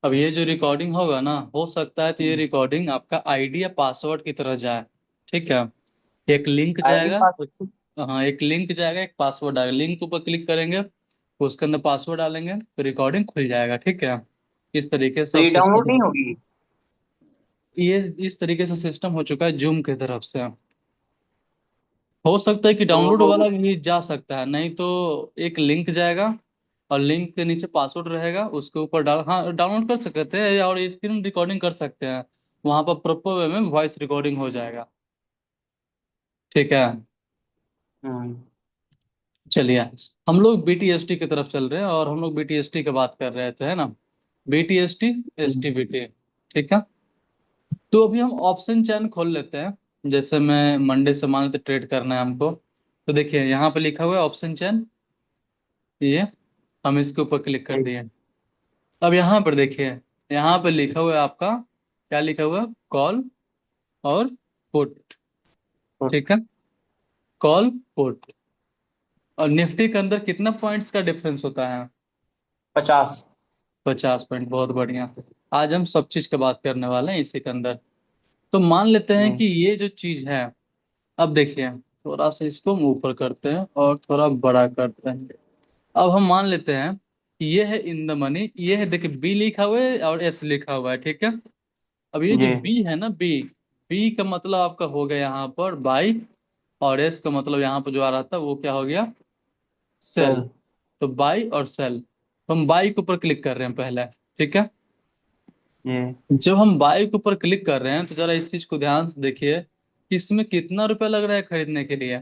अब ये जो रिकॉर्डिंग होगा ना, हो सकता है तो ये रिकॉर्डिंग आपका आईडी या पासवर्ड की तरह जाए। ठीक है। एक लिंक आईडी जाएगा। पास। हाँ, एक लिंक जाएगा, एक पासवर्ड आएगा। लिंक ऊपर क्लिक करेंगे, उसके अंदर पासवर्ड डालेंगे तो रिकॉर्डिंग खुल जाएगा। ठीक है। इस तरीके से तो अब ये डाउनलोड सिस्टम नहीं हो। होगी? ये इस तरीके से सिस्टम हो चुका है जूम की तरफ से। हो सकता है कि डाउनलोड तो वाला भी जा सकता है, नहीं तो एक लिंक जाएगा और लिंक के नीचे पासवर्ड रहेगा, उसके ऊपर हाँ, डाउनलोड कर सकते हैं और स्क्रीन रिकॉर्डिंग कर सकते हैं। वहां पर प्रॉपर वे में वॉइस रिकॉर्डिंग हो जाएगा। ठीक है। हम्म। चलिए, हम लोग बीटीएसटी की तरफ चल रहे हैं और हम लोग बीटीएसटी की बात कर रहे थे, है ना। BTST, STBT. ठीक है। तो अभी हम ऑप्शन चैन खोल लेते हैं। जैसे मैं मंडे से मान लेते ट्रेड करना है हमको, तो देखिए यहाँ पे लिखा हुआ है ऑप्शन चैन। ये हम इसके ऊपर क्लिक कर जी। दिए। अब यहाँ पर देखिए, यहाँ पे लिखा हुआ है आपका, क्या लिखा हुआ है, कॉल और पुट। तो ठीक है। Call, put. और निफ्टी के अंदर कितना पॉइंट्स का डिफरेंस होता है? 50। 50 पॉइंट। बहुत बढ़िया। आज हम सब चीज की बात करने वाले हैं इसी के अंदर। तो मान लेते हैं जी। कि ये जो चीज है, अब देखिए, थोड़ा सा इसको हम ऊपर करते हैं और थोड़ा बड़ा करते हैं। अब हम मान लेते हैं कि ये है इन द मनी, ये है, देखिए बी लिखा हुआ है और एस लिखा हुआ है। ठीक है। अब ये जो जी। बी है ना, बी, बी का मतलब आपका हो गया यहाँ पर बाई, और एस का मतलब यहाँ पर जो आ रहा था वो क्या हो गया, सेल। सेल। तो बाई और सेल, तो हम बाई के ऊपर क्लिक कर रहे हैं पहले। ठीक है। जी। जब हम बाई के ऊपर क्लिक कर रहे हैं तो जरा इस चीज को ध्यान से देखिए कि इसमें कितना रुपया लग रहा है खरीदने के लिए।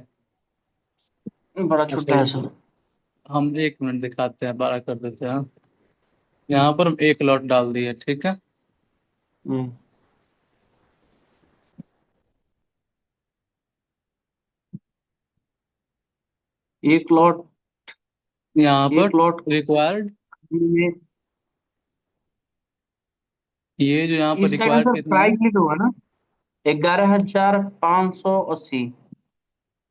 बड़ा अच्छा, छोटा है सर। हम 1 मिनट दिखाते हैं, 12 कर देते हैं। यहाँ पर हम एक लॉट डाल दिए। ठीक है। जी। एक लॉट। यहाँ पर एक लॉट रिक्वायर्ड, में ये जो यहाँ पर इस साइड में रिक्वायर्ड सर कितना है, प्राइस लिखा हुआ ना, 11,580।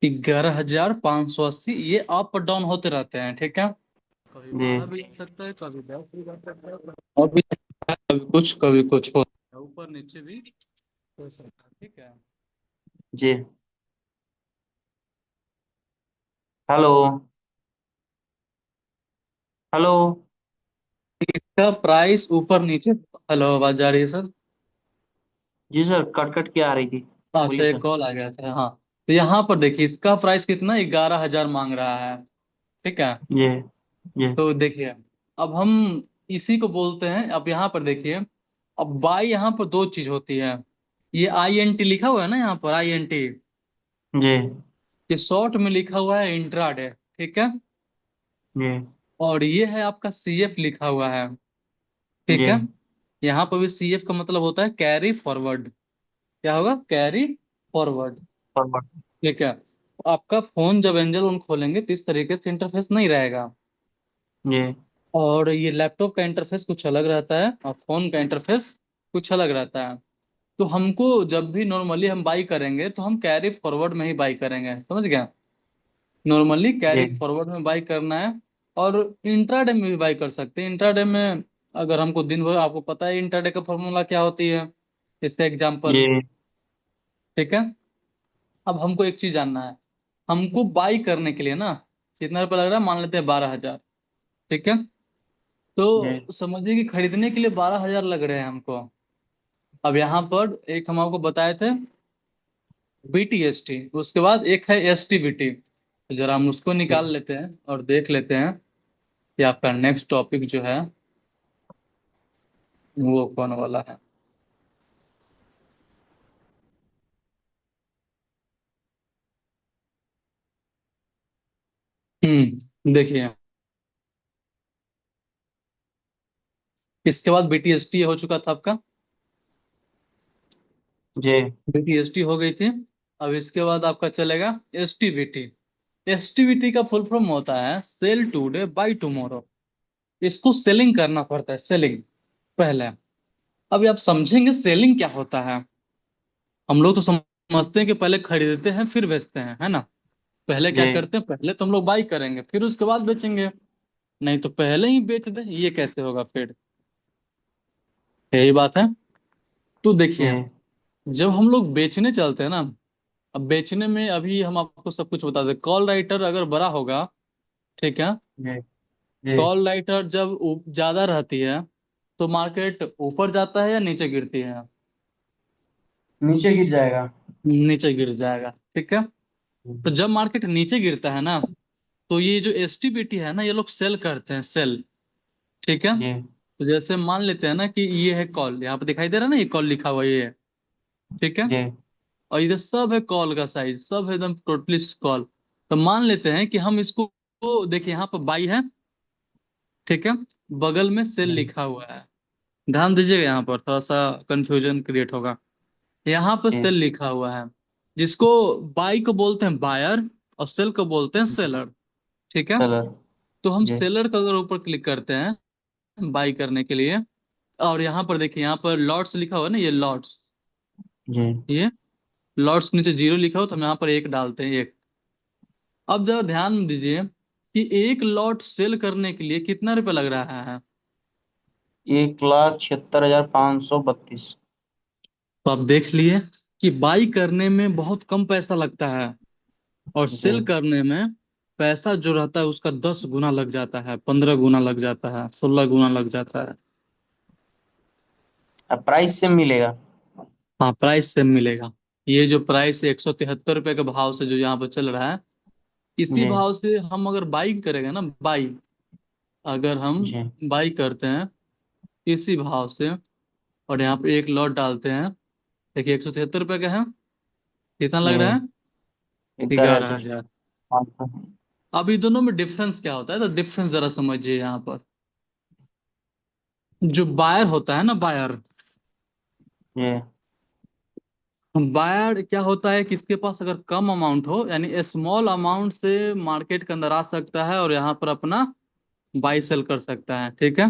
11,580। ये अप और डाउन होते रहते हैं। ठीक है। कभी जी। 12 भी जा सकता है, कभी 10 भी जा सकता है, और भी कभी कुछ हो सकता है, ऊपर नीचे भी हो सकता है। ठीक है। जी। हेलो। हेलो। इसका प्राइस ऊपर नीचे, हेलो, आवाज आ रही है सर? जी सर, कट कट के आ रही थी। अच्छा, बोलिए एक सर। कॉल आ गया था, हाँ। तो यहाँ पर देखिए इसका प्राइस कितना, 11,000 मांग रहा है। ठीक है। जी। जी। तो देखिए, अब हम इसी को बोलते हैं। अब यहाँ पर देखिए, अब बाई यहाँ पर दो चीज होती है। ये आई एन टी लिखा हुआ है ना, यहाँ पर आई एन टी, जी। ये शॉर्ट में लिखा हुआ है इंट्राडे। ठीक है। जी। और ये है आपका सी एफ लिखा हुआ है। जी। ठीक है। यहाँ पर भी सी एफ का मतलब होता है कैरी फॉरवर्ड। क्या होगा, कैरी फॉरवर्ड। फॉरवर्ड। ठीक है। आपका फोन जब एंजल वन खोलेंगे तो इस तरीके से इंटरफेस नहीं रहेगा। जी। और ये लैपटॉप का इंटरफेस कुछ अलग रहता है और फोन का इंटरफेस कुछ अलग रहता है। तो हमको जब भी नॉर्मली हम बाई करेंगे तो हम कैरी फॉरवर्ड में ही बाई करेंगे, समझ गए। नॉर्मली जी। कैरी फॉरवर्ड में बाई करना है। और इंट्राडे में भी बाई कर सकते हैं। इंट्राडे में अगर हमको दिन भर, आपको पता है इंट्राडे का फॉर्मूला क्या होती है, इसका एग्जांपल। जी। ठीक है। अब हमको एक चीज जानना है, हमको बाई करने के लिए ना कितना रुपया लग रहा है, मान लेते हैं 12,000। ठीक है। जी। तो समझिए कि खरीदने के लिए 12,000 लग रहे हैं हमको। अब यहाँ पर एक हम आपको बताए थे बीटीएसटी, उसके बाद एक है एसटीबीटी। तो जरा हम उसको जी। निकाल लेते हैं और देख लेते हैं कि आपका नेक्स्ट टॉपिक जो है वो कौन वाला है। देखिए, इसके बाद बीटीएसटी हो चुका था आपका, जी। बीटीएसटी हो गई थी। अब इसके बाद आपका चलेगा एसटीबीटी। एसटीबीटी का फुल फॉर्म होता है सेल टुडे बाय टुमारो। इसको सेलिंग करना पड़ता है, सेलिंग पहले। अभी आप समझेंगे सेलिंग क्या होता है। हम लोग तो समझते हैं कि पहले खरीदते हैं फिर बेचते हैं, है ना। पहले क्या जी। करते हैं, पहले तो हम लोग बाई करेंगे फिर उसके बाद बेचेंगे। नहीं तो पहले ही बेच दे, ये कैसे होगा फिर? यही बात है। तो देखिए, जी जब हम लोग बेचने चलते हैं ना, अब बेचने में अभी हम आपको सब कुछ बता दें। कॉल राइटर अगर बड़ा होगा, ठीक है, जी जी। कॉल राइटर जब ज्यादा रहती है तो मार्केट ऊपर जाता है या नीचे गिरती है? नीचे गिर जाएगा। नीचे गिर जाएगा, ठीक है। तो जी जब मार्केट नीचे गिरता है ना, तो ये जो एसटीबीटी है ना, ये लोग सेल करते हैं, सेल। ठीक है। जी तो जैसे मान लेते हैं ना कि ये है कॉल, यहाँ पे दिखाई दे रहा है ना, ये कॉल लिखा हुआ ये है, ठीक है। जी और इधर सब है कॉल का साइज, सब है एकदम टोटली कॉल। तो मान लेते हैं कि हम इसको, देखिए यहाँ पर बाई है, ठीक है, बगल में सेल जी लिखा हुआ है। ध्यान दीजिएगा, यहाँ पर थोड़ा सा कंफ्यूजन क्रिएट होगा। यहाँ पर जी। सेल लिखा हुआ है, जिसको बाई को बोलते हैं बायर, और सेल को बोलते हैं सेलर, ठीक है। चलो। तो हम जी सेलर का अगर ऊपर क्लिक करते हैं बाई करने के लिए, और यहाँ पर देखिए, यहाँ पर लॉट्स लिखा हुआ है ना, ये लॉट्स, जी ये लॉट्स के नीचे जीरो लिखा हो तो हम यहाँ पर एक डालते हैं, एक। अब जरा ध्यान दीजिए कि एक लॉट सेल करने के लिए कितना रुपये लग रहा है। 1,76,532। तो आप देख लिए कि बाई करने में बहुत कम पैसा लगता है, और जी। सेल करने में पैसा जो रहता है उसका 10 गुना लग जाता है, 15 गुना लग जाता है, 16 गुना लग जाता है। अब प्राइस सेम मिलेगा। हाँ, प्राइस सेम मिलेगा। ये जो प्राइस 173 रुपये के भाव से जो यहाँ पर चल रहा है, इसी जी भाव से हम अगर बाई करेंगे ना, बाई, अगर हम जी बाई करते हैं इसी भाव से, और यहाँ पे एक लॉट डालते हैं, देखिए 173 रुपये का है, कितना लग रहा जी। है? ग्यारह 11,000। हजार 500। अब इन दोनों में डिफरेंस क्या होता है, तो डिफरेंस जरा समझिए यहाँ पर। जो बायर होता है ना, बायर, जी बायर क्या होता है कि इसके पास अगर कम अमाउंट हो, यानी स्मॉल अमाउंट से मार्केट के अंदर आ सकता है और यहाँ पर अपना बाई सेल कर सकता है, ठीक है।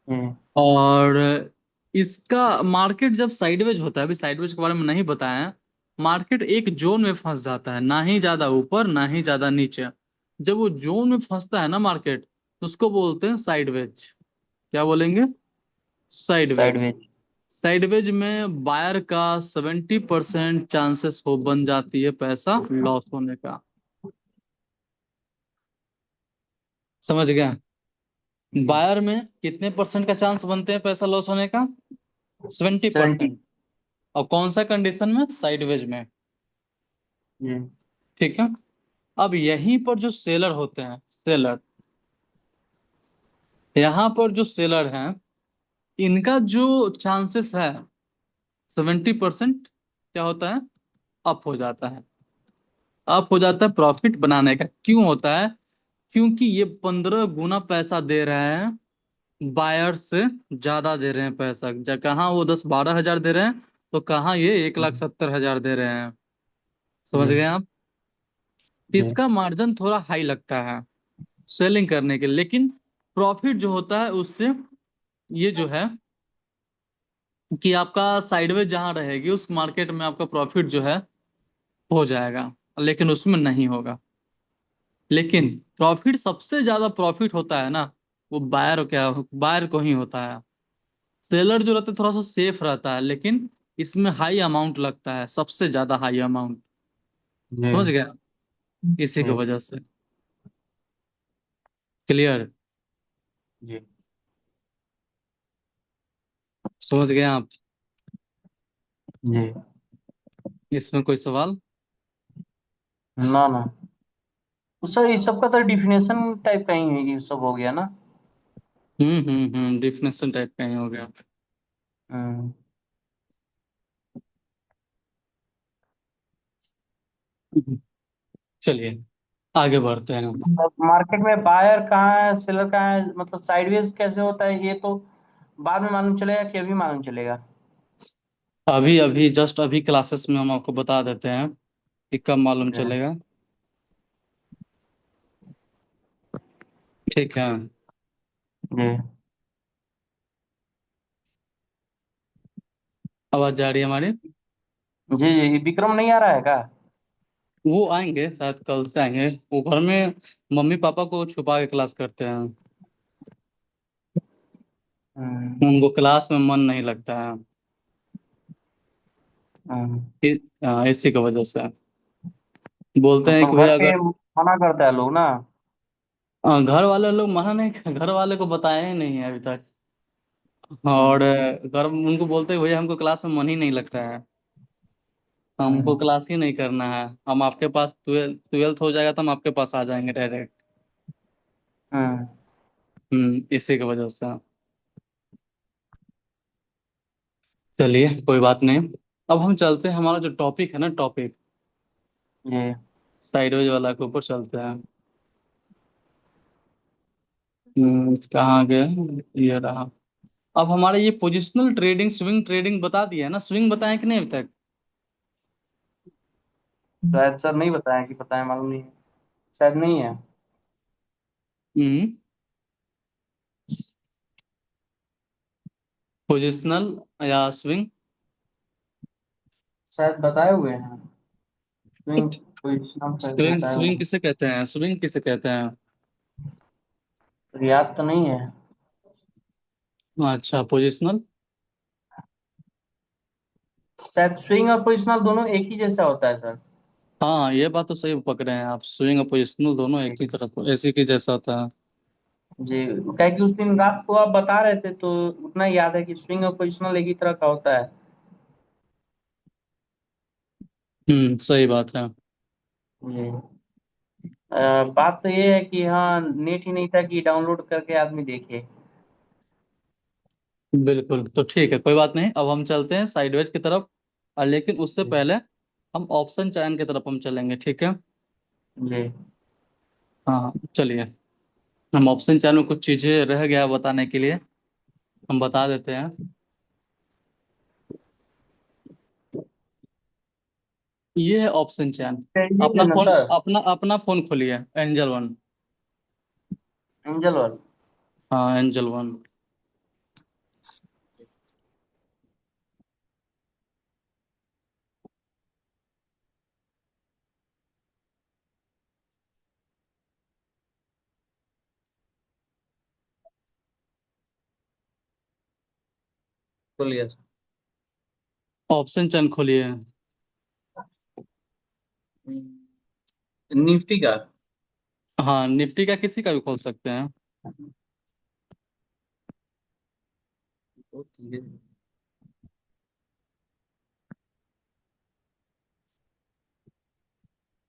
जी और इसका मार्केट जब साइडवेज होता है, अभी साइडवेज के बारे में नहीं बताया है, मार्केट एक जोन में फंस जाता है, ना ही ज्यादा ऊपर ना ही ज्यादा नीचे। जब वो जोन में फंसता है ना मार्केट, तो उसको बोलते हैं साइडवेज। क्या बोलेंगे? साइडवेज। साइडवेज। साइडवेज में बायर का 70% चांसेस हो बन जाती है पैसा लॉस होने का। समझ गया? जी। बायर में कितने परसेंट का चांस बनते हैं पैसा लॉस होने का? 70। 70%। और कौन सा कंडीशन में? साइडवेज में, जी ठीक है। अब यहीं पर जो सेलर होते हैं, सेलर, यहाँ पर जो सेलर हैं, इनका जो चांसेस है 70%, क्या होता है? अप हो जाता है। अप हो जाता है प्रॉफिट बनाने का। क्यों होता है? क्योंकि ये 15 गुना पैसा दे रहे हैं, बायर से ज्यादा दे रहे हैं पैसा। कहाँ वो 10-12 हजार दे रहे हैं, तो कहाँ ये 1,70,000 दे रहे हैं। समझ जी गए आप? जी इसका मार्जिन थोड़ा हाई लगता है सेलिंग करने के लिए, लेकिन प्रॉफिट जो होता है उससे, ये जो है कि आपका साइडवेज जहां रहेगी उस मार्केट में आपका प्रॉफिट जो है हो जाएगा, लेकिन उसमें नहीं होगा। लेकिन प्रॉफिट, सबसे ज्यादा प्रॉफिट होता है ना, वो बायर को ही होता है। सेलर जो रहता है थोड़ा सा सेफ रहता है, लेकिन इसमें हाई अमाउंट लगता है, सबसे ज्यादा हाई अमाउंट। जी समझ गया? इसी की जी वजह से। क्लियर? जी समझ गए आप? जी। इसमें कोई सवाल? ना ना। तो सर इस सब का तो डिफिनेशन टाइप का ही है, ये सब हो गया ना। डिफिनेशन टाइप का ही हो गया। हम्म। चलिए आगे बढ़ते हैं। मार्केट में बायर कहाँ है सेलर कहाँ है, मतलब साइडवेज कैसे होता है, ये तो बाद में मालूम चलेगा कि अभी मालूम चलेगा। अभी अभी जस्ट अभी क्लासेस में हम आपको बता देते हैं कि कब मालूम जी चलेगा। ठीक है। जी आवाज जा रही है हमारी? जी। जी विक्रम नहीं आ रहा है क्या? वो आएंगे शायद, कल से आएंगे। वो घर में मम्मी पापा को छुपा के क्लास करते हैं। हम्म। उनको क्लास में मन नहीं लगता है। हम्म। इसी की वजह से बोलते हैं कि मतलब घर भैया पे अगर मना करता है लोग ना। घर वाले लोग मना नहीं, घर वाले को बताया ही नहीं है अभी तक। और हम्म। घर उनको बोलते हैं भैया हमको क्लास में मन ही नहीं लगता है, हमको हम्म। क्लास ही नहीं करना है, हम आपके पास ट्वेल्थ हो जाएगा तो हम आपके पास आ जाएंगे डायरेक्ट। हम्म। इसी की वजह से। चलिए कोई बात नहीं। अब हम चलते हैं, हमारा जो टॉपिक है ना, टॉपिक जी। साइडवेज वाला के ऊपर चलते हैं। कहाँ गए? ये रहा। अब हमारे ये पोजिशनल ट्रेडिंग, स्विंग ट्रेडिंग बता दिया है ना, स्विंग बताएं कि नहीं अभी तक? शायद सर नहीं बताया कि बताया, मालूम नहीं है। शायद नहीं है। हम्म पोजिशनल या स्विंग? शायद बताए हुए हैं। स्विंग पोजिशनल शायद स्विंग बताए हुए स्विंग हैं। किसे कहते हैं, स्विंग किसे कहते हैं? याद तो नहीं है। अच्छा, पोजिशनल। शायद स्विंग और पोजिशनल दोनों एक ही जैसा होता है सर। हाँ ये बात तो सही पकड़े हैं आप, स्विंग और पोजिशनल दोनों एक ही तरफ, ऐसे ही जैसा होता है। जी। क्या कि उस दिन रात को आप बता रहे थे तो उतना ही याद है कि स्विंग और पोजिशनल एक ही तरह का होता है। सही बात है। जी। बात तो ये है कि हाँ, नेट ही नहीं था कि डाउनलोड करके आदमी देखे। बिल्कुल, तो ठीक है, कोई बात नहीं, अब हम चलते हैं साइडवेज की तरफ। लेकिन उससे जी। पहले हम ऑप्शन चयन की तरफ हम चलेंगे, ठीक है? जी। हाँ चलिए। हम ऑप्शन चयन में कुछ चीजें रह गया है बताने के लिए, हम बता देते हैं। ये है ऑप्शन चयन। यही अपना है ना फोन, सर। अपना अपना फोन खोलिए, एंजल वन। एंजल वाला। हाँ एंजल वन। बोलिए सर। ऑप्शन चयन खोलिए। निफ्टी का। हाँ निफ्टी का, किसी का भी खोल सकते हैं। तो ठीक है।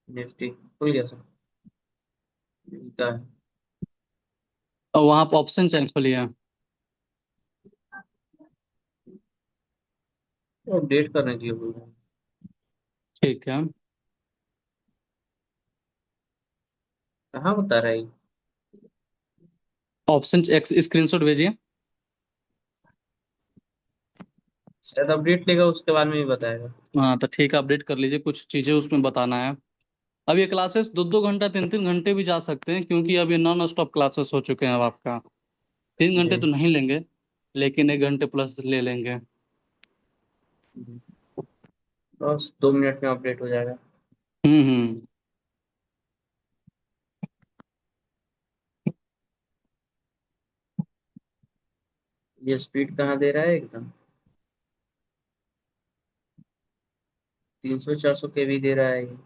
निफ्टी खुल गया सर। का है। और वहाँ पर ऑप्शन चयन खोलिए। अपडेट करने की बोल रहे हैं। ठीक है। कहाँ बता रहा है ये? ऑप्शन एक स्क्रीनशॉट भेजिए। शायद अपडेट लेगा उसके बाद में ही बताएगा। हाँ तो ठीक है, अपडेट कर लीजिए, कुछ चीजें उसमें बताना है। अब ये क्लासेस 2-2 घंटा 3-3 घंटे भी जा सकते हैं, क्योंकि अब ये नॉन स्टॉप क्लासेस हो चुके हैं अब आपका। 3 घंटे जी। तो नहीं लेंगे, लेकिन 1 घंटे प्लस ले लेंगे। बस 2 मिनट में अपडेट हो जाएगा। हम्म। ये स्पीड कहाँ दे रहा है एकदम। 300 400 KB दे रहा है ये।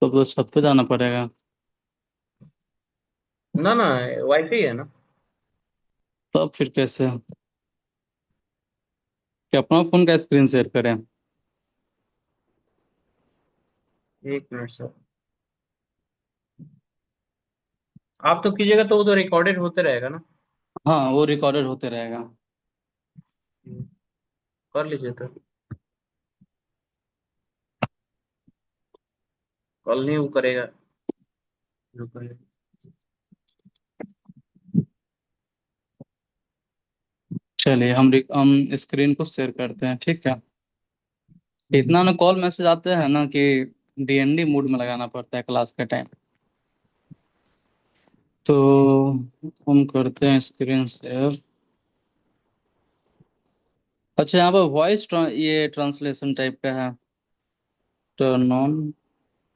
तो छत पे जाना पड़ेगा। ना ना, वाईफाई है ना। तब फिर कैसे, कि अपना फोन का स्क्रीन शेयर करें? 1 मिनट सर। आप तो कीजिएगा तो वो तो रिकॉर्डेड होते रहेगा ना। हाँ वो रिकॉर्डेड होते रहेगा। कर लीजिए तो। कल नहीं वो करेगा। जो करेगा। चलिए हम स्क्रीन को शेयर करते हैं, ठीक है? इतना ना कॉल मैसेज आते हैं ना कि डीएनडी मोड में लगाना पड़ता है क्लास के टाइम। तो हम करते हैं स्क्रीन शेयर। अच्छा यहाँ पर वॉइस ये ट्रांसलेशन टाइप का है। Turn on,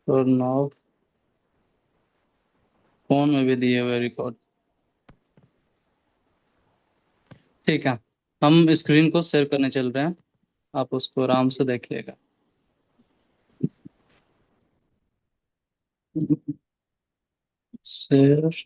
turn off, phone में भी दिए हुए रिकॉर्ड। ठीक है, हम स्क्रीन को शेयर करने चल रहे हैं, आप उसको आराम से देखिएगा। शेयर।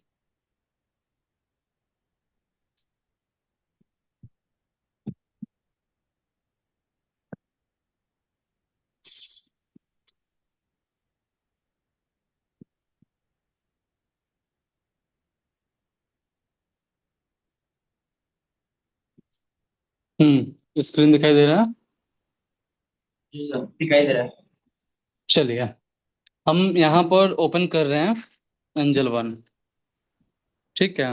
स्क्रीन दिखाई दे रहा है? जी सर, दिखाई दे रहा है। चलिए, हम यहाँ पर ओपन कर रहे हैं एंजल वन। ठीक है,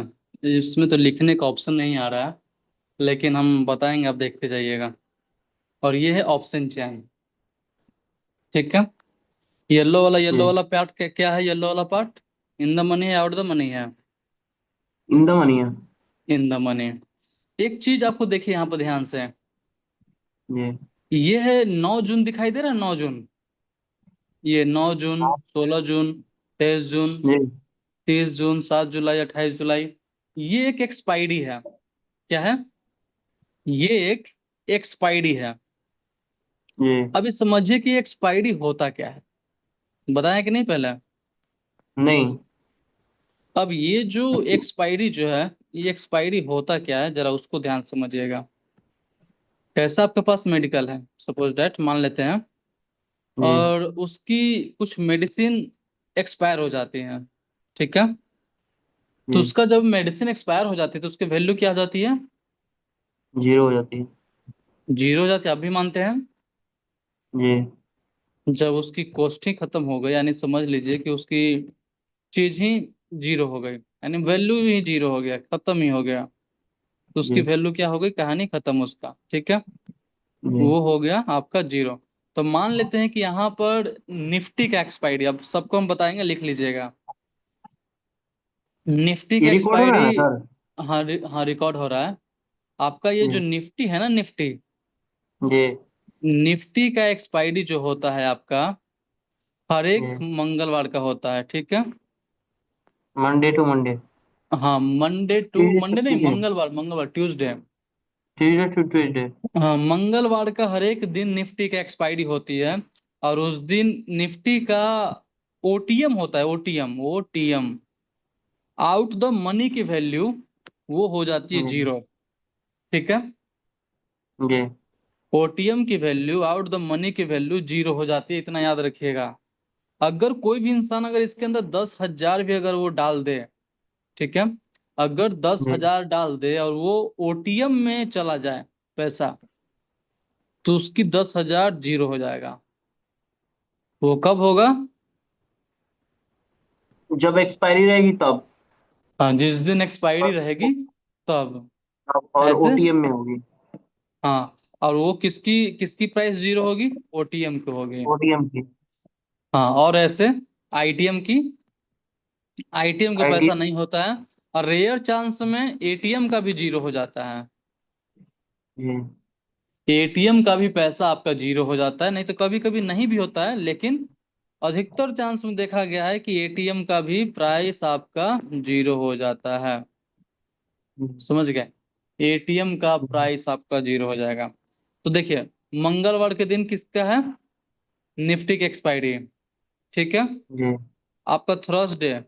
इसमें तो लिखने का ऑप्शन नहीं आ रहा है, लेकिन हम बताएंगे, आप देखते जाइएगा। और ये है ऑप्शन चैन। ठीक है, येलो जी। वाला पार्ट क्या है? येलो वाला पार्ट इन द मनी है, आउट द मनी है? इन द मनी है। In the money. एक चीज आपको देखिए यहाँ पर ध्यान से, जी। ये है 9 जून, दिखाई दे रहा है 9 जून? ये 9 जून, हाँ। 16 जून, 23 जून, जी। 30 जून, 7 जुलाई, 28 जुलाई। ये एक एक्सपायरी है। क्या है? ये एक एक्सपायरी है। जी। अभी समझिए कि एक्सपायरी होता क्या है, बताया कि नहीं पहले? नहीं। अब ये जो एक्सपायरी जो है, ये एक्सपायरी होता क्या है, जरा उसको ध्यान से समझिएगा। कैसा आपके पास मेडिकल है, सपोज डेट मान लेते हैं, जी। और उसकी कुछ मेडिसिन एक्सपायर हो जाती है। ठीक है, तो जी। उसका जब मेडिसिन एक्सपायर हो जाती है तो उसकी वैल्यू क्या हो जाती है? जीरो हो जाती है। जीरो हो जाती है, आप भी मानते हैं? जी। जब उसकी कॉस्ट ही खत्म हो गई, यानी समझ लीजिए कि उसकी चीज ही जीरो हो गई, यानी वैल्यू ही जीरो हो गया, खत्म ही हो गया, तो उसकी जी। वैल्यू क्या हो गई? कहानी खत्म उसका। ठीक है, जी। वो हो गया आपका जीरो। तो मान लेते हैं कि यहाँ पर निफ्टी का एक्सपायरी, अब सबको हम बताएंगे, लिख लीजिएगा। निफ्टी का ये रिकॉर्ड हो रहा एक्सपायरी। है ना सर? हाँ हाँ, रिकॉर्ड हो रहा है। आपका ये जो जी। निफ्टी है ना, निफ्टी, जी। निफ्टी का एक्सपायरी जो होता है आपका, हर जी। एक मंगलवार का होता है। ठीक है, मंडे टू मंडे। हाँ, Monday to Tuesday to Monday नहीं, ट्यूजडे। मंगलवार, मंगलवार, ट्यूसडे। Tuesday to Tuesday. हाँ, मंगलवार का हर एक दिन निफ्टी का एक्सपायरी होती है। और उस दिन निफ्टी का ओटीएम होता है, OTM, OTM, out the money की वैल्यू, वो हो जाती है जी। जीरो। ठीक है, जी। ओटीएम की वैल्यू, आउट द मनी की वैल्यू जीरो हो जाती है, इतना याद रखिएगा। अगर कोई भी इंसान अगर इसके अंदर 10,000 भी अगर वो डाल दे, ठीक है, अगर दस जी। हजार डाल दे और वो ओटीएम में चला जाए पैसा, तो उसकी 10,000 जीरो हो जाएगा। वो कब होगा? जब एक्सपायरी रहेगी तब। हाँ, जिस दिन एक्सपायरी और रहेगी तब। और ऐसे, ओटीएम में होगी। हाँ, और वो किसकी किसकी प्राइस जीरो होगी? ओटीएम की होगी। ओटीएम की। हाँ, और ऐसे आईटीएम की, आईटीएम का आईडी। पैसा नहीं होता है। और रेयर चांस में एटीएम का भी जीरो हो जाता है। जी। एटीएम का भी पैसा आपका जीरो हो जाता है, नहीं तो कभी कभी नहीं भी होता है, लेकिन अधिकतर चांस में देखा गया है कि एटीएम का भी प्राइस आपका जीरो हो जाता है। समझ गए? एटीएम का प्राइस आपका जीरो हो जाएगा। तो देखिए, मंगलवार के दिन किसका है? निफ्टी की एक्सपायरी। ठीक है, जी। आपका थर्सडे,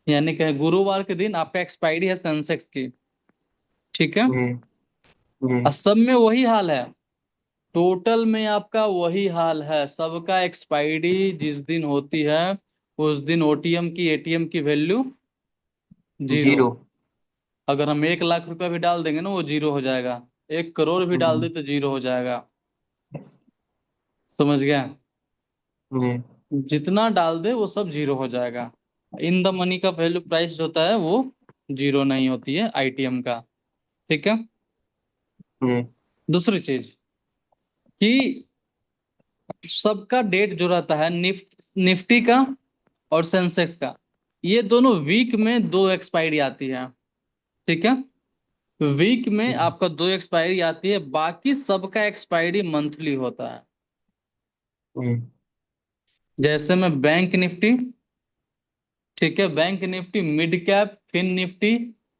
यानी कि गुरुवार के दिन आपका एक्सपायरी है सेंसेक्स की। ठीक है, जी। जी। और सब में वही हाल है, टोटल में आपका वही हाल है, सबका एक्सपायरी जिस दिन होती है, उस दिन ओटीएम की, एटीएम की वैल्यू जीरो। जीरो। अगर हम 1 लाख रुपया भी डाल देंगे ना, वो जीरो हो जाएगा। 1 करोड़ भी डाल जी। दे तो जीरो हो जाएगा। समझ गया? जी। जितना डाल दे वो सब जीरो हो जाएगा। इन द मनी का वैल्यू प्राइस जो होता है वो जीरो नहीं होती है आईटीएम का। ठीक है, जी। दूसरी चीज कि सबका डेट जो रहता है, निफ्टी का और सेंसेक्स का, ये दोनों वीक में दो एक्सपायरी आती है। ठीक है, वीक में आपका दो एक्सपायरी आती है, बाकी सबका एक्सपायरी मंथली होता है। जी जैसे में बैंक निफ्टी, ठीक है, bank Nifty, mid cap, fin Nifty,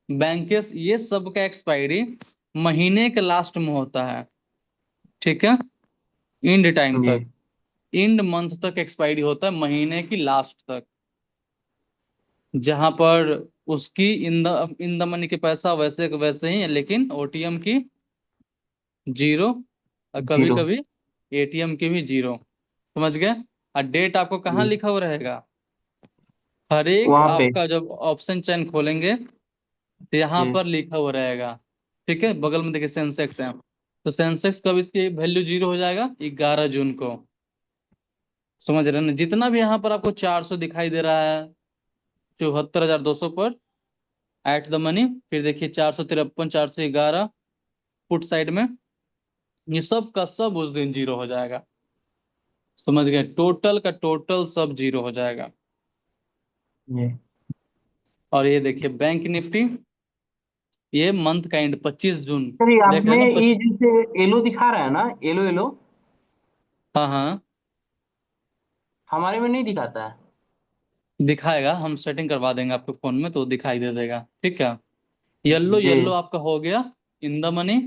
banks, ये सब का एक्सपायरी महीने के लास्ट में होता है। ठीक है, इंड टाइम जी तक, इंड मंथ तक एक्सपायरी होता है, महीने की लास्ट तक। जहां पर उसकी इन द मनी के पैसा वैसे के वैसे ही है, लेकिन ओटीएम की जीरो, और कभी जीरो। कभी एटीएम की भी जीरो। समझ गए? और डेट आपको कहाँ जी लिखा हुआ रहेगा? हर एक वहां पे। आपका जब ऑप्शन चैन खोलेंगे तो यहाँ जी पर लिखा हुआ रहेगा। ठीक है, बगल में देखिए सेंसेक्स है, तो सेंसेक्स कब इसकी वैल्यू जीरो हो जाएगा? 11 जून को। समझ रहे हैं ना? जितना भी यहाँ पर आपको 400 दिखाई दे रहा है, 74,200 पर एट द मनी, फिर देखिए 453, 411 पुट साइड में, ये सब का सब उस दिन जीरो हो जाएगा। समझ गए? टोटल का टोटल सब जीरो हो जाएगा। जी और ये देखिए बैंक निफ्टी, ये मंथ का एंड 25 जून। सर, ये देख रहे आपने हैं ना ये जैसे येलो दिखा रहा है ना, येलो येलो, हाँ हाँ, हमारे में नहीं दिखाता है। दिखाएगा, हम सेटिंग करवा देंगे आपके फोन में तो दिखाई दे देगा। ठीक है, येलो जी येलो आपका हो गया इन द मनी।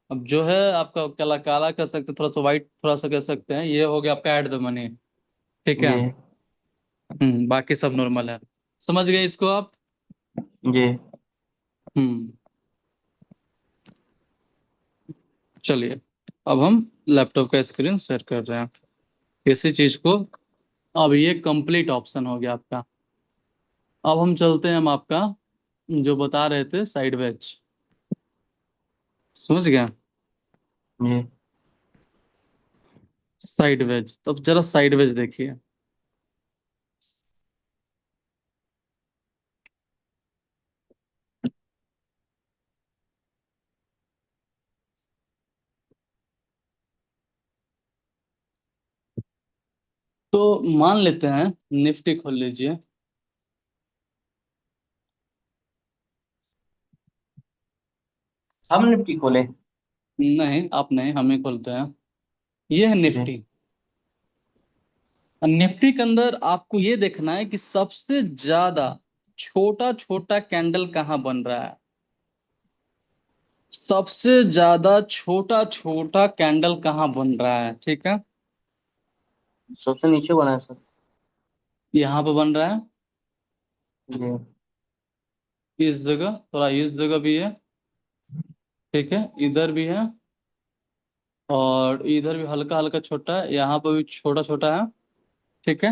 अब जो है आपका काला काला कह सकते हैं, थोड़ा सा व्हाइट थोड़ा सा कह सकते हैं, ये हो गया आपका एट द मनी। ठीक है, जी बाकी सब नॉर्मल है। समझ गए इसको आप? जी हम्म चलिए, अब हम लैपटॉप का स्क्रीन शेयर कर रहे हैं किसी चीज को। अब ये कंप्लीट ऑप्शन हो गया आपका। अब हम चलते हैं, हम आपका जो बता रहे थे साइड वेज, समझ गए? जी। साइड वेज, तो अब जरा साइड वेज देखिए। तो मान लेते हैं निफ्टी खोल लीजिए। हम निफ्टी खोले। नहीं आप नहीं, हम ही खोलते हैं। ये है जी निफ्टी। निफ्टी के अंदर आपको ये देखना है कि सबसे ज्यादा छोटा छोटा कैंडल कहाँ बन रहा है। सबसे ज्यादा छोटा छोटा कैंडल कहाँ बन रहा है? ठीक है, सबसे नीचे बना है सर। यहाँ पे बन रहा है, जी इस जगह, थोड़ा इस जगह भी है। ठीक है, इधर भी है, और इधर भी हल्का हल्का छोटा है, यहाँ पे भी छोटा छोटा है। ठीक है,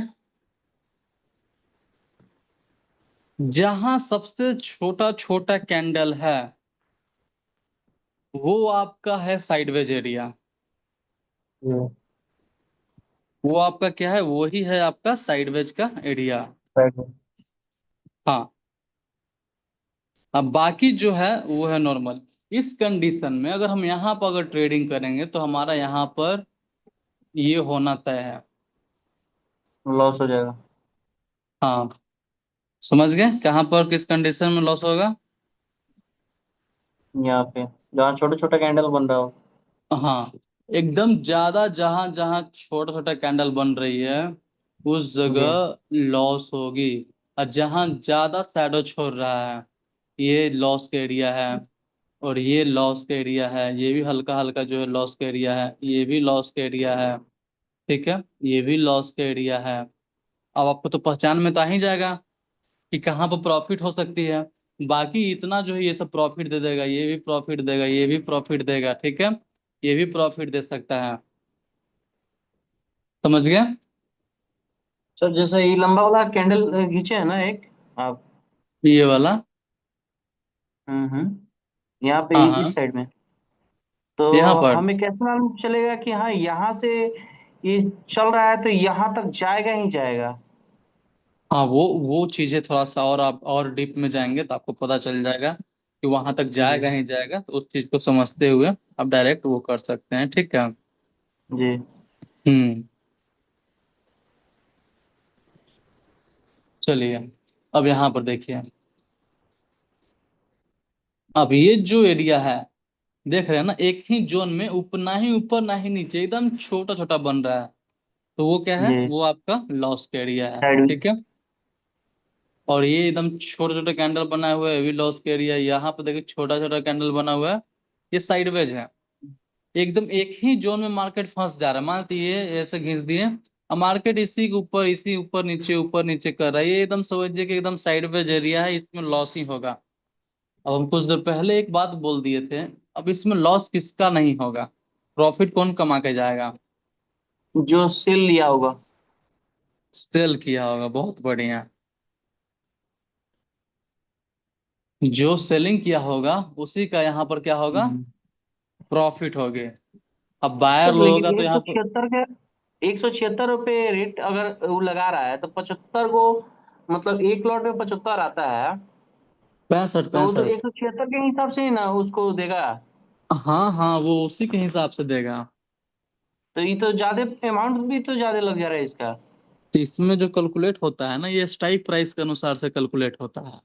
जहां सबसे छोटा छोटा कैंडल है वो आपका है साइडवेज एरिया। जी वो आपका क्या है? वही है आपका साइडवेज का एरिया। राइट में। हाँ, अब बाकी जो है वो है नॉर्मल। इस कंडीशन में अगर हम यहाँ पर अगर ट्रेडिंग करेंगे तो हमारा यहाँ पर ये होना तय है। लॉस हो जाएगा। हाँ, समझ गए कहाँ पर किस कंडीशन में लॉस होगा? यहाँ पे जहाँ छोटा छोटा कैंडल बन रहा हो। हाँ, एकदम ज्यादा जहां जहां छोटा छोटा कैंडल बन रही है उस जी जगह लॉस होगी। और जहां ज्यादा शैडो छोड़ रहा है, ये लॉस का एरिया है। और ये लॉस का एरिया है, ये भी हल्का हल्का जो है लॉस का एरिया है, ये भी लॉस का एरिया है। ठीक है, ये भी लॉस का एरिया है। अब आपको तो पहचान में तो आ ही जाएगा कि कहाँ पर प्रॉफिट हो सकती है। बाकी इतना जो है ये सब प्रॉफिट दे देगा, ये भी प्रॉफिट देगा, ये भी प्रॉफिट देगा। ठीक है, ये भी प्रॉफिट दे सकता है। समझ गए? सर, जैसे ये लंबा वाला कैंडल खींचे है ना एक आप। ये वाला, यहाँ पे हाँ हाँ, इस साइड में। तो यहाँ पर, हमें कैसे मालूम चलेगा कि हाँ यहाँ से ये चल रहा है तो यहाँ तक जाएगा ही जाएगा। हाँ वो चीजें थोड़ा सा और आप और डीप में जाएंगे तो आपको पता चल जाएगा कि वहां तक जी जाएगा ही जाएगा। तो उस चीज को समझते हुए आप डायरेक्ट वो कर सकते हैं। ठीक है, जी हम्म चलिए, अब यहाँ पर देखिए। अब ये जो एरिया है, देख रहे हैं ना, एक ही जोन में ऊपर, ना ही ऊपर ना ही नीचे, एकदम छोटा छोटा बन रहा है। तो वो क्या है, जी। वो आपका लॉस का एरिया है। साइड। ठीक है। और ये एकदम छोटे छोटे कैंडल बनाए हुए है, ये भी लॉस का एरिया है। यहाँ पे देखिए छोटा छोटा कैंडल बना हुआ है, ये साइडवेज है। एकदम एक ही जोन में मार्केट फंस जा रहा है, मान लीजिए ऐसे घिस दिए, अब मार्केट इसी के ऊपर, इसी ऊपर नीचे कर रहा है, ये एकदम समझिए कि एकदम साइडवेज एरिया है, इसमें लॉस ही होगा। अब हम कुछ देर पहले एक बात बोल दिए थे, अब इसमें लॉस किसका नहीं होगा, प्रॉफिट कौन कमा के जाएगा? जो सेल लिया होगा। सेल किया होगा, बहुत बढ़िया। जो सेलिंग किया होगा उसी का यहाँ पर क्या होगा, हम्म। प्रॉफिट हो गए। अब बायर सर लोगों लेकिन का तो एक यहाँ सौ पर छिहत्तर का 176 रुपये रेट अगर वो लगा रहा है तो 75 को, मतलब एक लॉट में 75 आता है। 65 तो वो तो 65। 176 के हिसाब से ही ना उसको देगा। हाँ हाँ, वो उसी के हिसाब से देगा। तो ये तो ज्यादा, अमाउंट भी तो ज्यादा लग जा रहा है इसका। तो इसमें जो कैलकुलेट होता है ना, ये स्ट्राइक प्राइस के अनुसार से कैलकुलेट होता है।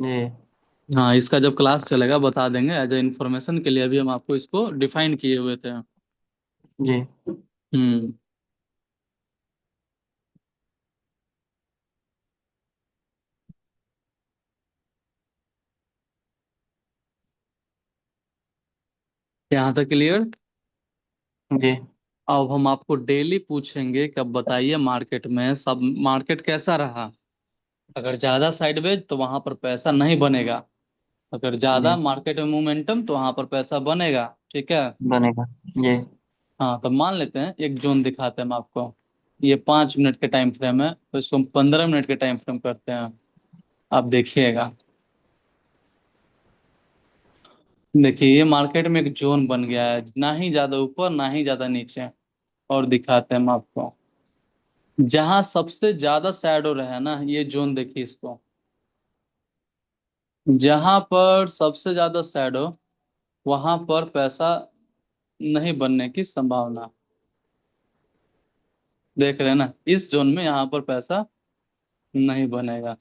जी। हाँ, इसका जब क्लास चलेगा बता देंगे, एज ए इन्फॉर्मेशन के लिए अभी हम आपको इसको डिफाइन किए हुए थे। जी। हम्म। यहाँ तक क्लियर। जी। अब हम आपको डेली पूछेंगे कि अब बताइए मार्केट में सब, मार्केट कैसा रहा। अगर ज्यादा साइडवेज तो वहां पर पैसा नहीं बनेगा, अगर ज्यादा जी। मार्केट में मोमेंटम तो वहां पर पैसा बनेगा। ठीक है। बनेगा। जी। हाँ, तो मान लेते हैं एक जोन दिखाते हैं हम आपको, ये 5 मिनट के टाइम फ्रेम है, तो इसको हम 15 मिनट के टाइम फ्रेम करते हैं। आप देखिएगा, देखिए ये मार्केट में एक जोन बन गया है, ना ही ज्यादा ऊपर ना ही ज्यादा नीचे। और दिखाते हैं हम आपको, जहां सबसे ज्यादा शैडो रहे ना, ये जोन देखिए इसको, जहां पर सबसे ज्यादा शैडो, वहां पर पैसा नहीं बनने की संभावना। देख रहे हैं ना, इस जोन में यहाँ पर पैसा नहीं बनेगा।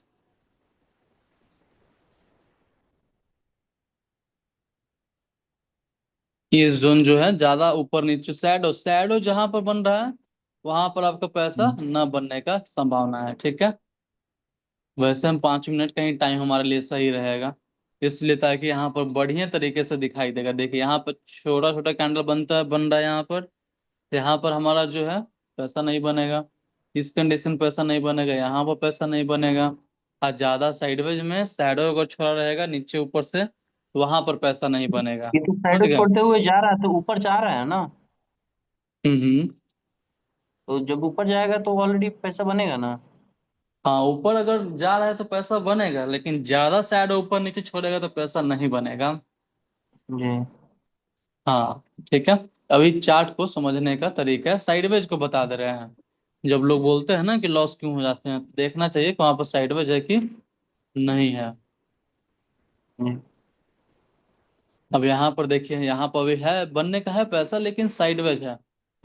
ये जोन जो है ज्यादा ऊपर नीचे, शैडो शैडो जहां पर बन रहा है वहां पर आपका पैसा न बनने का संभावना है। ठीक है। वैसे हम 5 मिनट का ही टाइम हमारे लिए सही रहेगा, इसलिए ताकि यहाँ पर बढ़िया तरीके से दिखाई देगा। देखिए यहाँ पर छोटा छोटा कैंडल बनता है, बन रहा है यहाँ पर, यहाँ पर हमारा जो है पैसा नहीं बनेगा, इस कंडीशन पैसा नहीं बनेगा, यहाँ पर पैसा नहीं बनेगा। और ज्यादा साइडवेज में शैडो अगर छोड़ा रहेगा नीचे ऊपर से, तो वहां पर पैसा नहीं बनेगा। ये तो समझ साइड गए? छोड़ते हुए जा रहा है तो ऊपर जा रहा है ना। हम्म। तो जब ऊपर जाएगा तो ऑलरेडी पैसा बनेगा ना। हाँ, ऊपर अगर जा रहा है तो पैसा बनेगा, लेकिन ज्यादा शैडो ऊपर नीचे छोड़ेगा तो पैसा नहीं बनेगा। जी। हाँ। ठीक है। अभी चार्ट को समझने का तरीका है, साइडवेज को बता दे रहे हैं। जब लोग बोलते हैं ना कि लॉस क्यों हो जाते हैं, तो देखना चाहिए कि वहां पर साइडवेज है कि नहीं है। जी। अब यहाँ पर देखिए, यहाँ पर भी है, बनने का है पैसा, लेकिन साइडवेज है।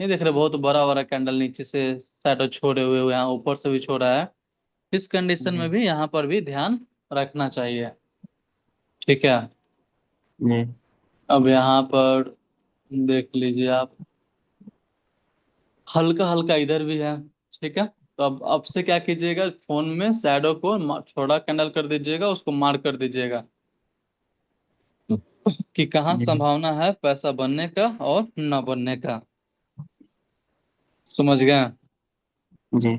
नहीं देख रहे, बहुत बड़ा बड़ा कैंडल नीचे से शैडो छोड़े हुए हुए, यहाँ ऊपर से भी छोड़ा है। इस कंडीशन जी। में भी यहाँ पर भी ध्यान रखना चाहिए। ठीक है। जी। अब यहाँ पर देख लीजिए आप, हल्का हल्का इधर भी है। ठीक है। तो अब से क्या कीजिएगा, फोन में शैडो को छोटा कैंडल कर दीजिएगा, उसको मार्क कर दीजिएगा कि कहाँ जी। संभावना है पैसा बनने का और न बनने का। समझ गए? जी।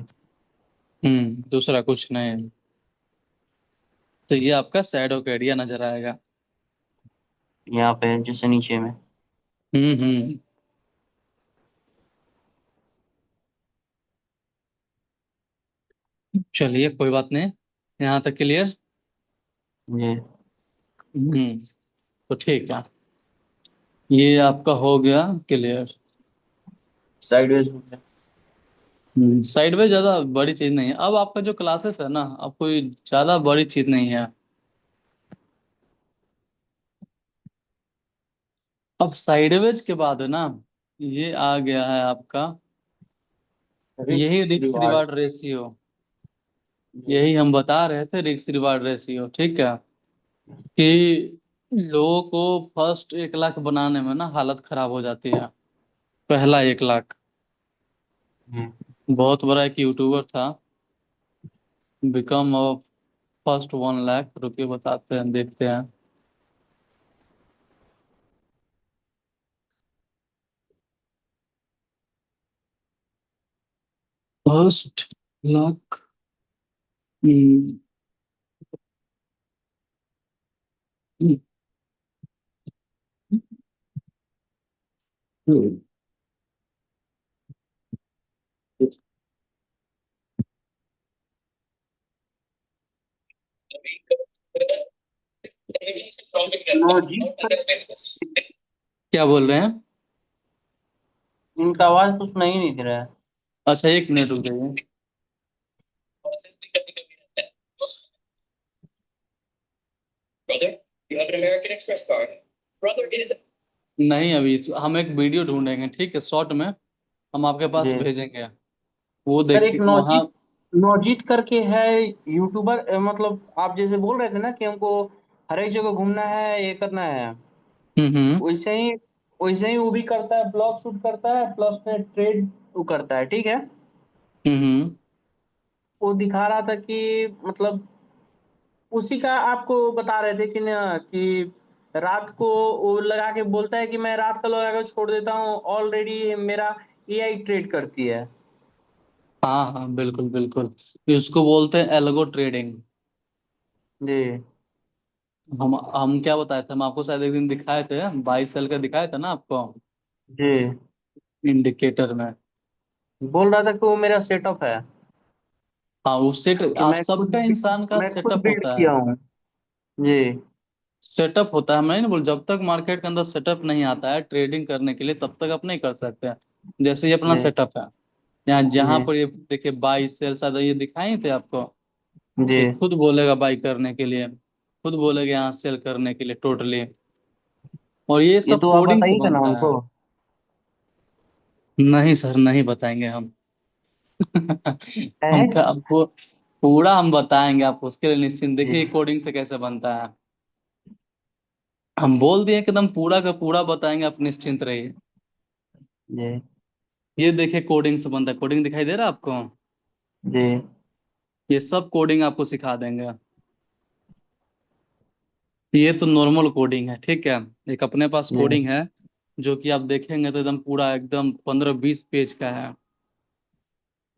दूसरा कुछ नहीं। तो ये आपका शैडो का एरिया नजर आएगा। यहाँ पे जैसे नीचे में। हम्म। चलिए कोई बात नहीं, यहाँ तक क्लियर। जी। हम्म। तो ठीक है, ये आपका हो गया क्लियर। साइडवेज। साइड में ज्यादा बड़ी चीज नहीं है, अब आपका जो क्लासेस है ना, अब कोई ज्यादा बड़ी चीज नहीं है। अब साइडवेज के बाद है ना, ये आ गया है आपका, यही risk risk reward. Reward ratio. यही हम बता रहे थे, रिस्क रिवार्ड रेशियो। ठीक है। कि लोगों को फर्स्ट 1 लाख बनाने में ना हालत खराब हो जाती है, पहला 1 लाख। जी। बहुत बड़ा एक यूट्यूबर था, बिकम फर्स्ट 1 लाख। रुकिए बताते हैं, देखते हैं। फर्स्ट लाख। नवजीत पर। क्या बोल रहे हैं? इनका आवाज तो सुनाई नहीं दे रहा है। अच्छा, 1 मिनट रुक जाइए। नहीं, अभी हम एक वीडियो ढूंढेंगे, ठीक है, शॉर्ट में हम आपके पास जी भेजेंगे। वो सर, एक देखिए वहाँ। नवजीत नवजीत करके है यूट्यूबर। मतलब आप जैसे बोल रहे थे ना कि हमको हर एक जगह घूमना है, ये करना है। हम्म। वैसे ही वैसे ही वो भी करता है, ब्लॉग शूट करता है, प्लस में ट्रेड वो करता है, ठीक है। हम्म। वो दिखा रहा था कि मतलब उसी का आपको बता रहे थे कि न कि रात को वो लगा के बोलता है कि मैं रात का लगा के छोड़ देता हूँ, ऑलरेडी मेरा एआई ट्रेड करती है। हाँ हाँ, बिल्कुल बिल्कुल। इसको बोलते हैं एल्गो ट्रेडिंग। जी हम क्या बताए थे, हम आपको शायद एक दिन दिखाए थे, 22 साल का दिखाए थे ना आपको, जी। इंडिकेटर में। बोल रहा था कि वो मेरा सेटअप है, हाँ, उस सेट कि आज सबका इंसान का मैं खुद सेटअप बिल्ड होता किया है। हूँ। जी सेटअप होता है, मैं नहीं बोल, जब तक मार्केट के अंदर सेटअप नहीं आता है ट्रेडिंग करने के लिए, तब तक आप नहीं कर सकते हैं। जैसे ये अपना जी सेटअप है, यहाँ जहाँ जी पर ये देखिए बाई सेल, शायद ये दिखाई थे आपको। जी। ये खुद बोलेगा बाई करने के लिए, खुद बोलेगा यहाँ सेल करने के लिए टोटली। और ये ये सब तो आप कोडिंग से बताइएगा ना बनता हमको। है। नहीं सर, नहीं बताएंगे हम। है। हम का आपको पूरा हम बताएंगे आपको, उसके लिए निश्चिंत, जी देखिए कोडिंग से कैसे बनता है। हम बोल दिए कि एकदम पूरा का पूरा बताएंगे, आप निश्चिंत रहिए। जी ये देखिए कोडिंग से बनता है, कोडिंग दिखाई दे रहा है आपको? जी ये सब कोडिंग आपको सिखा देंगे। ये तो नॉर्मल कोडिंग है, ठीक है। एक अपने पास जी कोडिंग है, जो कि आप देखेंगे तो एकदम पूरा एकदम 15-20 पेज का है।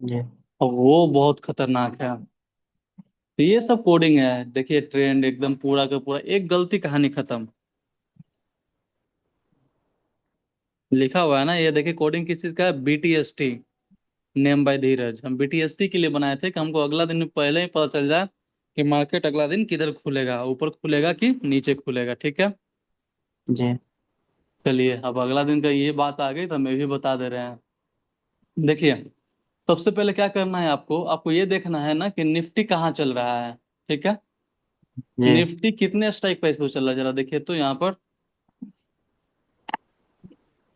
जी। और वो बहुत खतरनाक है। तो ये सब कोडिंग है, देखिए ट्रेंड एकदम पूरा का पूरा, एक गलती कहानी खत्म। लिखा हुआ है ना, ये देखिए कोडिंग किस चीज का है, BTST, नेम बाय धीरज। हम BTST के लिए बनाए थे कि हमको अगला दिन पहले ही पता चल जाए कि मार्केट अगला दिन किधर खुलेगा, ऊपर खुलेगा कि नीचे खुलेगा, ठीक है। जी चलिए, अब अगला दिन का ये बात आ गई तो मैं भी बता दे रहे हैं। देखिए, सबसे पहले क्या करना है आपको, आपको ये देखना है ना कि निफ्टी कहाँ चल रहा है, ठीक है। जी। निफ्टी कितने स्ट्राइक प्राइस पे चल रहा है, जरा देखिए तो यहाँ पर।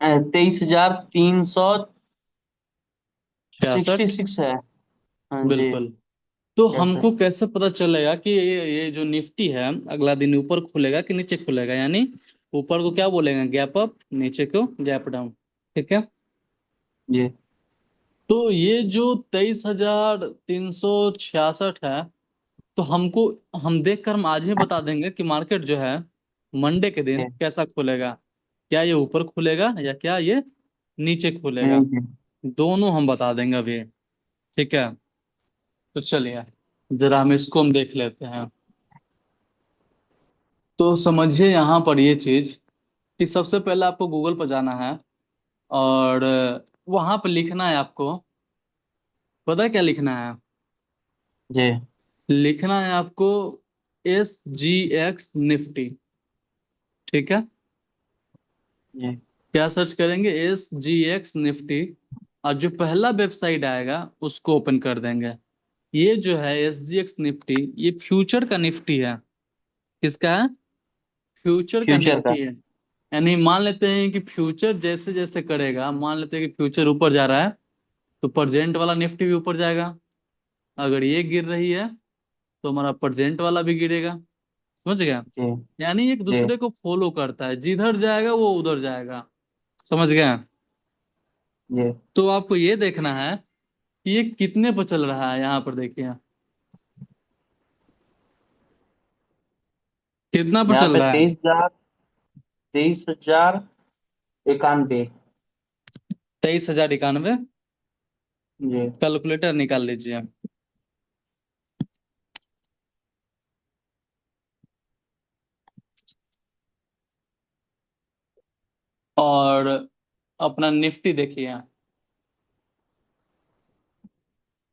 23,366 66। है। हाँ जी। बिल्कुल। तो कैसे? हमको कैसे पता चलेगा कि ये जो निफ्टी है अगला दिन ऊपर खुलेगा कि नीचे खुलेगा, यानी ऊपर को क्या बोलेंगे, गैप अप, नीचे को गैप डाउन, ठीक है। जी तो ये जो 23,366 है, तो हमको, हम देख कर हम आज ही बता देंगे कि मार्केट जो है मंडे के दिन जी कैसा खुलेगा। क्या ये ऊपर खुलेगा या क्या ये नीचे खुलेगा, जी दोनों हम बता देंगे अभी, ठीक है। तो चलिए, जरा हम इसको हम देख लेते हैं। तो समझिए यहाँ पर ये चीज कि सबसे पहले आपको गूगल पर जाना है, और वहां पर लिखना है आपको, पता है क्या लिखना है? जी लिखना है आपको SGX निफ्टी, ठीक है। जी क्या सर्च करेंगे, SGX निफ्टी, और जो पहला वेबसाइट आएगा उसको ओपन कर देंगे। ये जो है SGX निफ्टी, ये फ्यूचर का निफ्टी है। किसका है? फ्यूचर का फ्यूचर का। निफ्टी है। यानी मान लेते हैं कि फ्यूचर जैसे जैसे करेगा, मान लेते हैं कि फ्यूचर ऊपर जा रहा है, तो प्रेजेंट वाला निफ्टी भी ऊपर जाएगा। अगर ये गिर रही है तो हमारा प्रेजेंट वाला भी गिरेगा। समझ गया? जी यानी एक जी दूसरे को फॉलो करता है, जिधर जाएगा वो उधर जाएगा। समझ गया? जी तो आपको ये देखना है ये कितने पर चल रहा है यहाँ पर देखिए, कितना पर यहाँ चल पे रहा है? 23,91। 23,091। जी। कैलकुलेटर निकाल लीजिए। और अपना निफ्टी देखिए।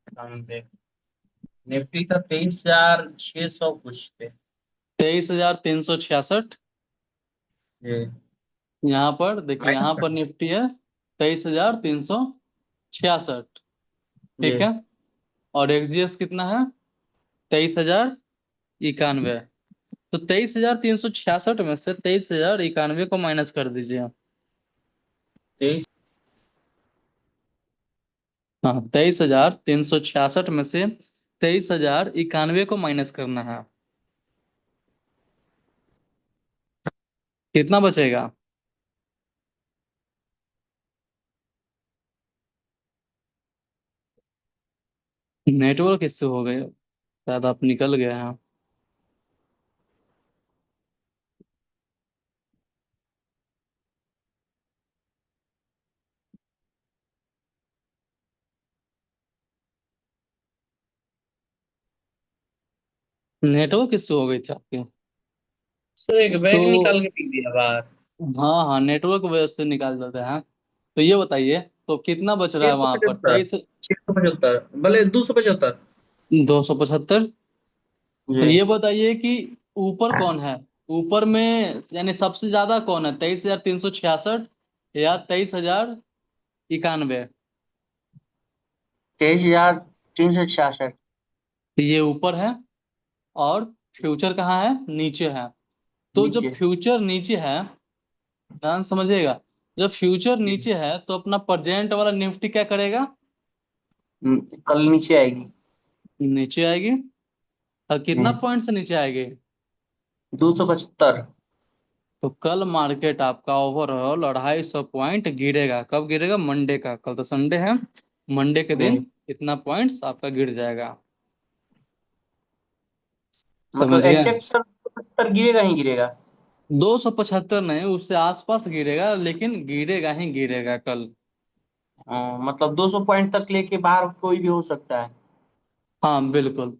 पे निफ्टी था 23,600 कुछ पे। 23,366। जी। यहाँ पर देखिए, यहाँ पर निफ्टी है 23,366। ठीक जी। है। और एक्सजीएस कितना है? 23,091। तो 23,366 में से 23,091 को माइनस कर दीजिए। 23। हाँ, 23,366 में से 23,091 को माइनस करना है। कितना बचेगा? नेटवर्क इश्यू हो गए, शायद आप निकल गए हैं। नेटवर्क इश्यू हो गई थी आपकी। सर एक बैग निकाल तो के फेंक दिया बाहर। हाँ हाँ, नेटवर्क वजह से निकाल देते हैं। तो ये बताइए, तो कितना बच रहा छह है सौ वहां पर? पचहत्तर 23। 675 भले 275। 275। तो जी। ये बताइए कि ऊपर कौन है? ऊपर में यानी सबसे ज्यादा कौन है, 23,366 या 23,091? 23,366। ये ऊपर है। और फ्यूचर कहाँ है? नीचे है। तो जब नीचे। फ्यूचर नीचे है, ध्यान समझिएगा, जब फ्यूचर नीचे है तो अपना प्रेजेंट वाला निफ्टी क्या करेगा? कल नीचे आएगी। नीचे आएगी। और कितना जी। पॉइंट से नीचे आएगी? 275। तो कल मार्केट आपका ओवरऑल 250 पॉइंट गिरेगा। कब गिरेगा? मंडे का, कल तो संडे है। मंडे के जी। दिन इतना पॉइंट्स आपका गिर जाएगा। समझ मतलब गए? एग्जैक्ट सर 275 गिरेगा ही गिरेगा। 275 नहीं, उससे आसपास गिरेगा, लेकिन गिरेगा ही गिरेगा कल। मतलब 200 पॉइंट तक लेके बाहर कोई भी हो सकता है। हाँ बिल्कुल।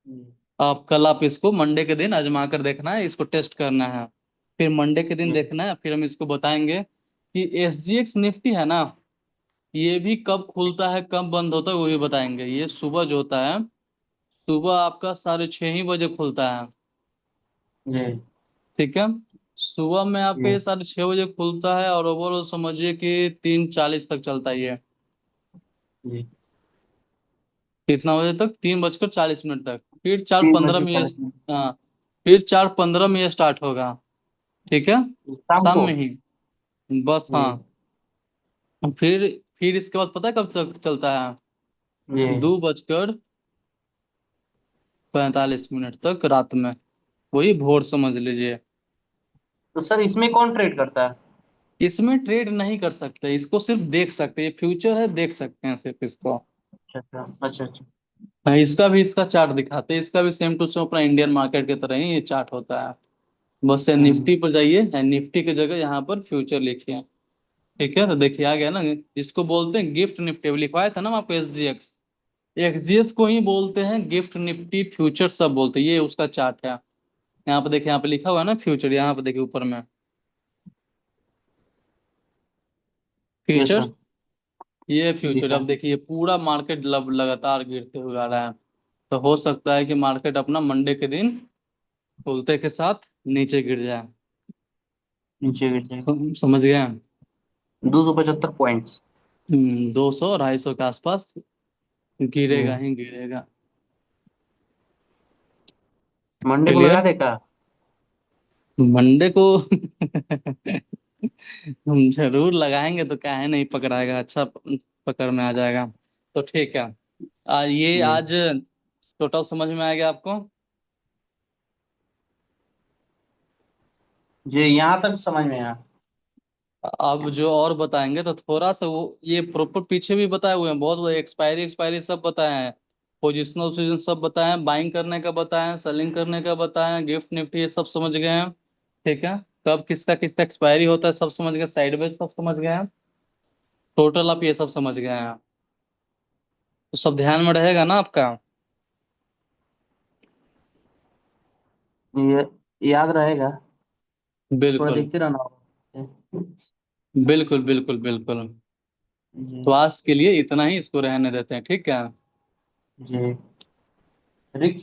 हम्म। आप कल आप इसको मंडे के दिन आजमा कर देखना है, इसको टेस्ट करना है। फिर मंडे के दिन देखना है, फिर हम इसको बताएंगे कि एसजीएक्स निफ्टी है ना, ये भी कब खुलता है कब बंद होता है वो भी बताएंगे। ये सुबह जो होता है, सुबह आपका 6:30 बजे खुलता है। जी। ठीक है। सुबह में आपका जी। ये 6:30 बजे खुलता है, और ओवरऑल समझिए कि 3:40 तक चलता ही है। जी। कितना बजे तक? 3:40 तक। फिर चार तीन बज पंद्रह के में ये, 40 मिनट हाँ, फिर 4:15 में ये स्टार्ट होगा। ठीक है। शाम शाम को। में ही। बस हाँ। जी। फिर इसके बाद पता है कब चलता है? जी। 2:45 तक रात में। वही भोर समझ लीजिए। तो सर इसमें कौन ट्रेड करता है? इसमें ट्रेड नहीं कर सकते, इसको सिर्फ देख सकते हैं। ये फ्यूचर है, देख सकते हैं सिर्फ इसको। अच्छा अच्छा अच्छा अच्छा। हाँ, इसका चार्ट दिखाते हैं। इसका भी सेम टू सेम अपना इंडियन मार्केट की तरह ही ये चार्ट होता है। बस ये हम्म। निफ्टी पर जाइए, निफ्टी की जगह यहाँ पर फ्यूचर लिखिए। ठीक है, तो देखिए आ गया ना। इसको बोलते हैं गिफ्ट निफ्टी। अभी लिखवाया था ना आपको एसजीएक्स। एक्सजीएस को ही बोलते हैं गिफ्ट निफ्टी, फ्यूचर सब बोलते हैं। ये उसका चार्ट है। यहाँ पे देखिए, यहाँ पे लिखा हुआ है ना फ्यूचर, यहाँ पे देखिए ऊपर में यस फ्यूचर। सर। ये फ्यूचर। दिखा। अब देखिए पूरा मार्केट लगातार गिरते हुए आ रहा है। तो हो सकता है कि मार्केट अपना मंडे के दिन खुलते के साथ नीचे गिर जाए। नीचे गिर जाएगा। समझ गए? 275 पॉइंट्स। 200 250 के आसपास गिरेगा जी। ही गिरेगा। मंडे को लगा क्लियर? देगा। मंडे को हम जरूर लगाएंगे, तो क्या है, नहीं पकड़ाएगा, अच्छा पकड़ में आ जाएगा। तो ठीक है। ये जी। आज टोटल समझ में आ गया आपको? जी यहाँ तक समझ में आया। अब जो और बताएंगे तो थोड़ा सा वो ये प्रॉपर पीछे भी बताए हुए हैं, बहुत एक्सपायरी एक्सपायरी सब बताए हैं, पोजिशनल पोजिशन सब बताए हैं, बाइंग करने का बताए हैं, सेलिंग करने का बताए हैं, गिफ्ट निफ्टी ये सब समझ गए हैं। ठीक है, कब किसका किसका एक्सपायरी होता है सब समझ गए, साइड वेज सब समझ गए हैं, टोटल आप ये सब समझ गए हैं, तो सब ध्यान में रहेगा ना आपका। ये याद रहेगा। थोड़ा बिल्कुल देखते रहना होगा। बिल्कुल बिल्कुल बिल्कुल। जी। तो आज के लिए इतना ही, इसको रहने देते हैं, ठीक है। जी। रिक्स